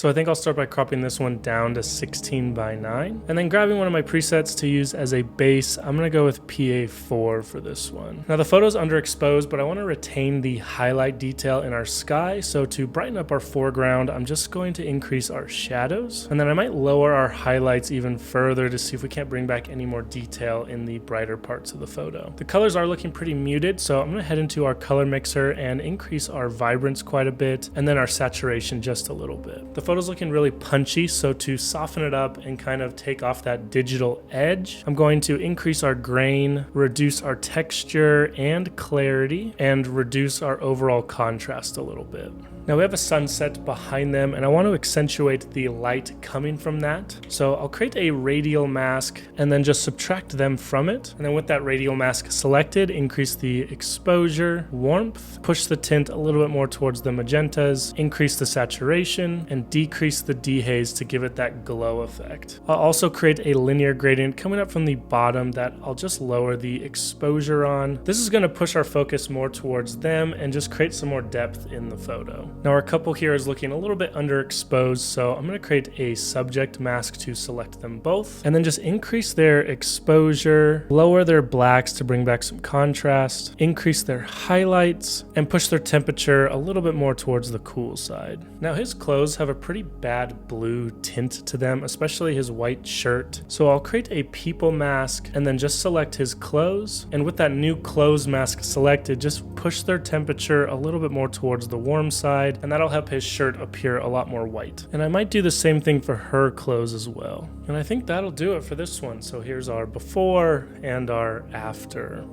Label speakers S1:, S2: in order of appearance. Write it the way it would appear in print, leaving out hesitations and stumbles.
S1: So I think I'll start by cropping this one down to 16 by 9. And then grabbing one of my presets to use as a base, I'm gonna go with PA4 for this one. Now the photo's underexposed, but I wanna retain the highlight detail in our sky. So to brighten up our foreground, I'm just going to increase our shadows. And then I might lower our highlights even further to see if we can't bring back any more detail in the brighter parts of the photo. The colors are looking pretty muted, so I'm gonna head into our color mixer and increase our vibrance quite a bit, and then our saturation just a little bit. The photo's looking really punchy, so to soften it up and kind of take off that digital edge, I'm going to increase our grain, reduce our texture and clarity, and reduce our overall contrast a little bit. Now we have a sunset behind them, and I want to accentuate the light coming from that. So I'll create a radial mask and then just subtract them from it. And then with that radial mask selected, increase the exposure, warmth, push the tint a little bit more towards the magentas, increase the saturation, and decrease the dehaze to give it that glow effect. I'll also create a linear gradient coming up from the bottom that I'll just lower the exposure on. This is going to push our focus more towards them and just create some more depth in the photo. Now our couple here is looking a little bit underexposed, so I'm going to create a subject mask to select them both, and then just increase their exposure, lower their blacks to bring back some contrast, increase their highlights, and push their temperature a little bit more towards the cool side. Now his clothes have a pretty bad blue tint to them, especially his white shirt, so I'll create a people mask and then just select his clothes, and with that new clothes mask selected, just push their temperature a little bit more towards the warm side, and that'll help his shirt appear a lot more white. And I might do the same thing for her clothes as well. And I think that'll do it for this one. So here's our before and our after.